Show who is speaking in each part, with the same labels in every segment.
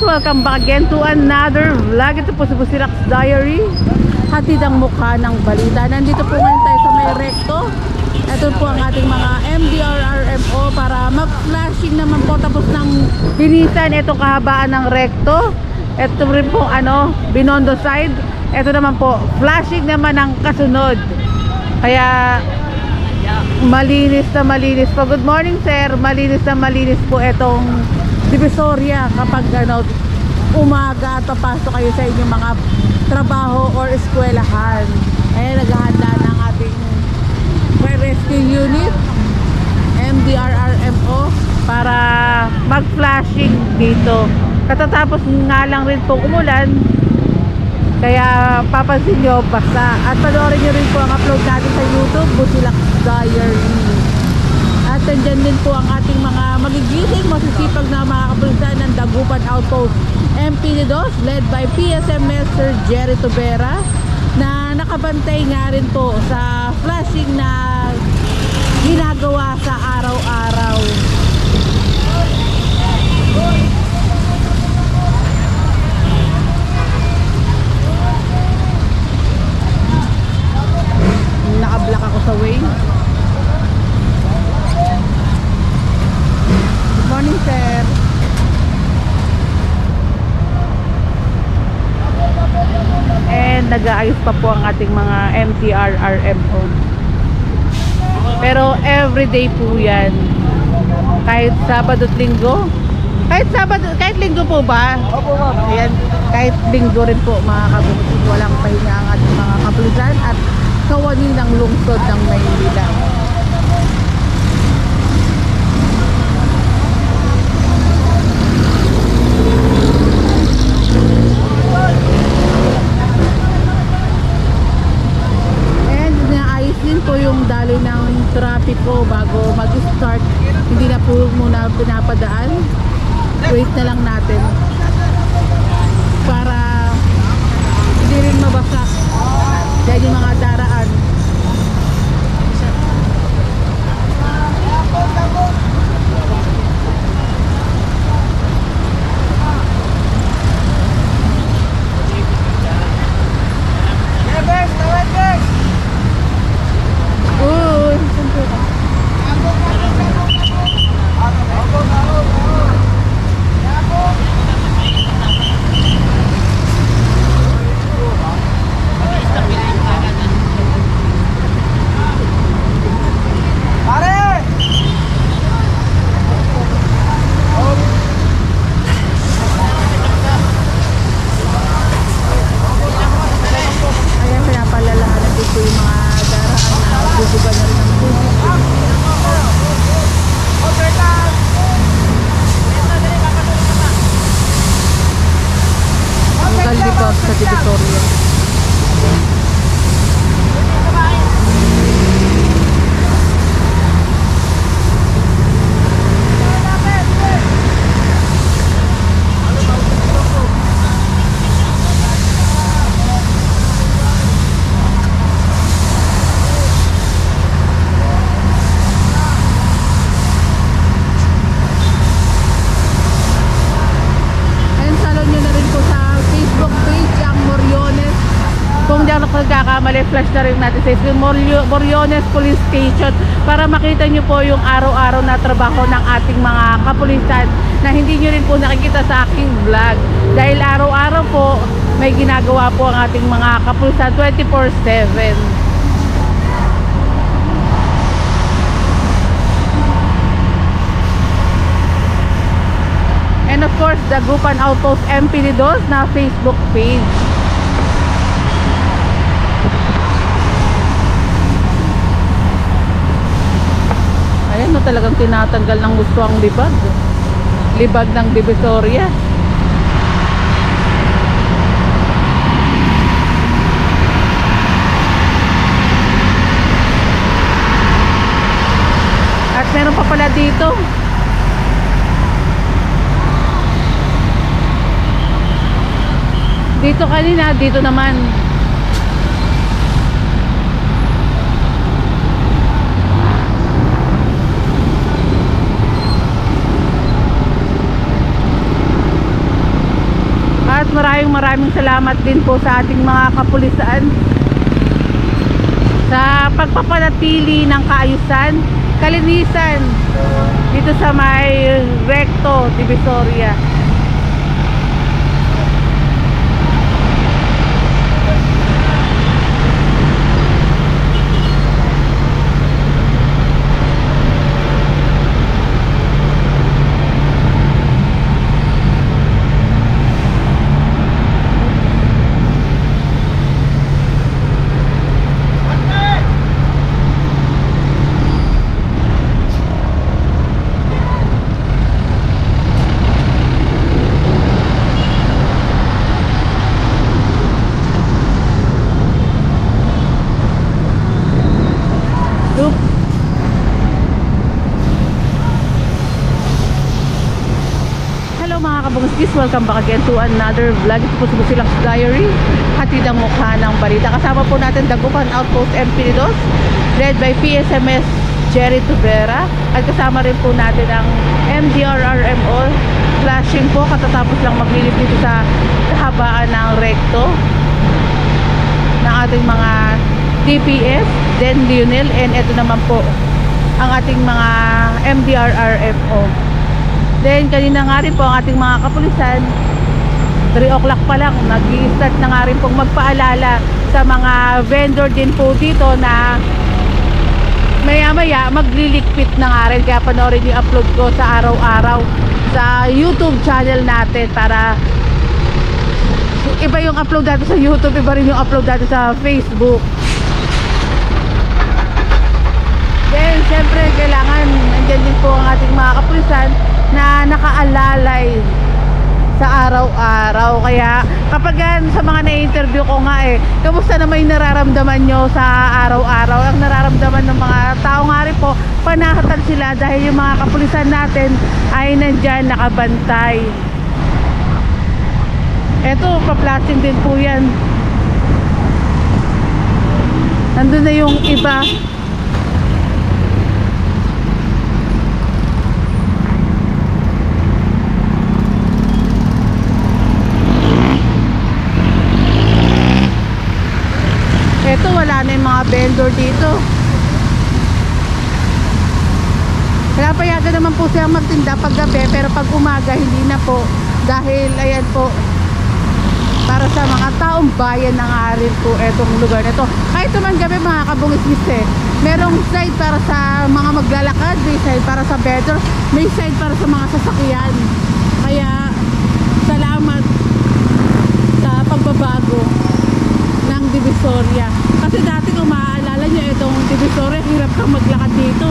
Speaker 1: welcome back again to another vlog. Ito po si Busilak's Diary, hatid ang mukha ng balita. Nandito po ngayon tayo sa may recto. Ito po ang ating mga MDRRMO para mag-flashing naman po tapos ng binisan itong kahabaan ng recto. Ito rin po Binondo side. Ito naman po flashing naman ang kasunod. Kaya malinis na malinis po. Good morning sir. Malinis na malinis po itong Divisoria kapag umaga at papasok kayo sa inyong mga trabaho or eskwelahan. Ayan, naghahanda ng ating fire rescue unit MDRRMO para mag-flashing dito. Katatapos nga lang rin po umulan, kaya papansin nyo basta. At panoorin nyo rin po ang upload natin sa YouTube, Busilak's Diary. At andyan din po ang ating mga magigising, masisipag na mga kapulisan ng Dagupan Outpost MP2 led by PSM Master Jerry Tubera na nakabantay nga rin po sa flashing na ginagawa sa araw-araw. Nakablock ako sa way. Morning sir. And nag-aayos pa po ang ating mga MTRRMO. Pero everyday po yan. Kahit Sabado at Linggo. Kahit Linggo po ba?
Speaker 2: Opo ma'am.
Speaker 1: Ayan, kahit Linggo rin po mga kabubusin. Walang pahinga ang ating mga kapulisan at kawani ng lungsod ng Maynila. Po yung daloy ng trapiko bago mag-start, hindi na po muna pinapadaan. Wait na lang natin para hindi rin mabasa dahil yung mga daraan. Sa Divisoria. Nagkakamali, flash na rin natin sa Moriones Police Station para makita nyo po yung araw-araw na trabaho ng ating mga kapulisan na hindi nyo rin po nakikita sa aking vlog dahil araw-araw po may ginagawa po ang ating mga kapulisan 24/7. And of course, Dagupan Outpost MP2 na Facebook page. Ayan, talagang tinatanggal ng gusto ang libag. Libag ng Divisoria. At meron pa pala dito. Dito kanina, dito naman. maraming salamat din po sa ating mga kapulisan sa pagpapanatili ng kaayusan, kalinisan dito sa may Recto, Divisoria. Welcome back again to another vlog. Ito po si Busilak's Diary, hatid ang mukha ng balita. Kasama po natin Dagupan Outpost MP Lidos, led by PSMS Jerry Tubera. At kasama rin po natin ang MDRRMO flashing po katatapos lang maglilip dito sa kahabaan ng Recto ng ating mga DPS, then Lionel, and ito naman po ang ating mga MDRRMO. Then kanina nga rin po ang ating mga kapulisan 3 o'clock pa lang nag-i-start na nga rin pong magpaalala sa mga vendor din po dito na maya maya magliligpit na nga rin. Kaya panoorin yung upload ko sa araw-araw sa YouTube channel natin, para iba yung upload natin sa YouTube, iba rin yung upload natin sa Facebook. Then syempre kailangan nandyan din po ang ating mga kapulisan na nakaalalay sa araw-araw. Kaya kapag sa mga na-interview ko nga kamusta naman yung nararamdaman nyo sa araw-araw? Ang nararamdaman ng mga tao nga rin po, panahatan sila dahil yung mga kapulisan natin ay nandyan nakabantay. Eto, pa-flashing din po yan. Nandun na yung iba. Eto, wala na yung mga vendor dito. Kaya payagan naman po siya magtinda pag gabi, pero pag umaga hindi na po. Dahil ayan po, para sa mga taong bayan ng arin po etong lugar na ito. Kahit naman gabi mga kabungis-gis merong side para sa mga maglalakad, may side para sa vendor, may side para sa mga sasakyan. Kaya salamat sa pagbabago ng Divisoria. Kasi dati kung maaalala nyo, itong Divisoria, hirap kang maglakad dito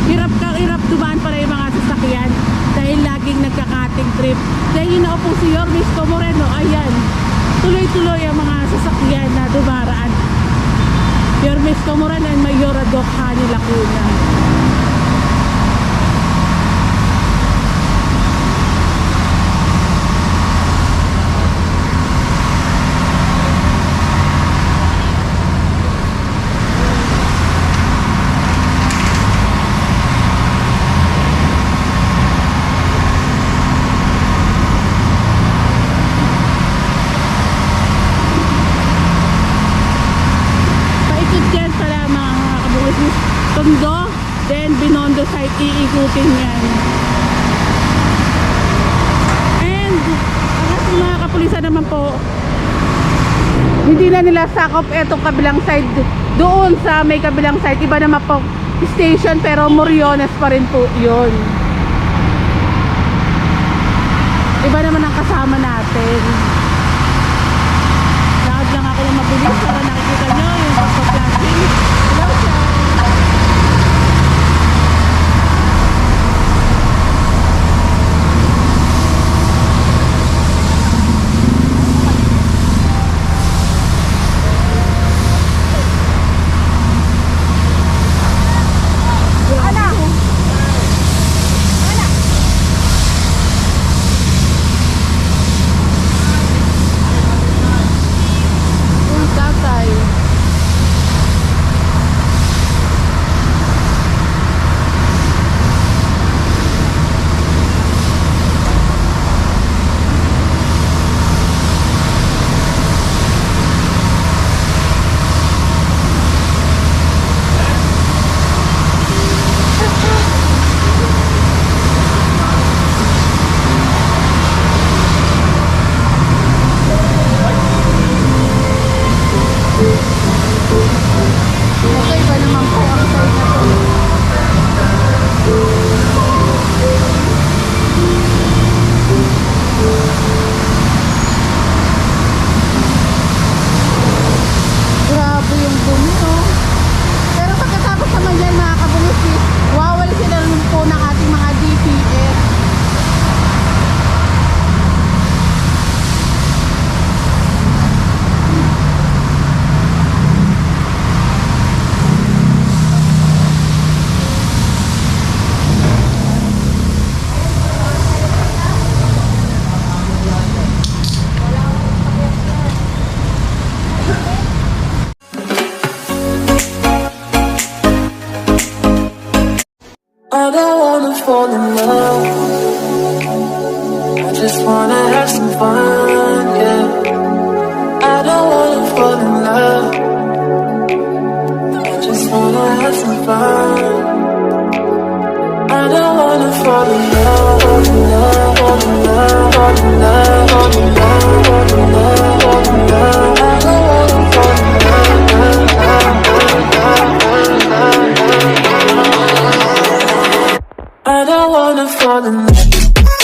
Speaker 1: hirap dumaan para yung mga sasakyan dahil laging nagka-cutting trip. Dahil yun na po si Yormisco Moreno, ayan, tuloy-tuloy ang mga sasakyan na dumaraan. Yormisco Moreno and Mayora Doc Hani Lacuna. Tondo, then Binondo site, iikutin yan. And ang ating mga kapulisan naman po, hindi na nila sakop etong kabilang side. Doon sa may kabilang side, iba naman po station, pero Moriones pa rin po yun. Iba naman ang kasama natin. Lakad lang ako ng mabilis para nakikita nyo yung pagpa-flashing. Hello sir. Tatay.
Speaker 2: I don't wanna fall in love. I just wanna have some fun, yeah. I don't wanna fall in love. I just wanna have some fun. I don't wanna fall in love, fall in love, fall in love, fall in love, fall in love, fall in love, fall in love. I don't wanna fall in love. I don't wanna fall in love.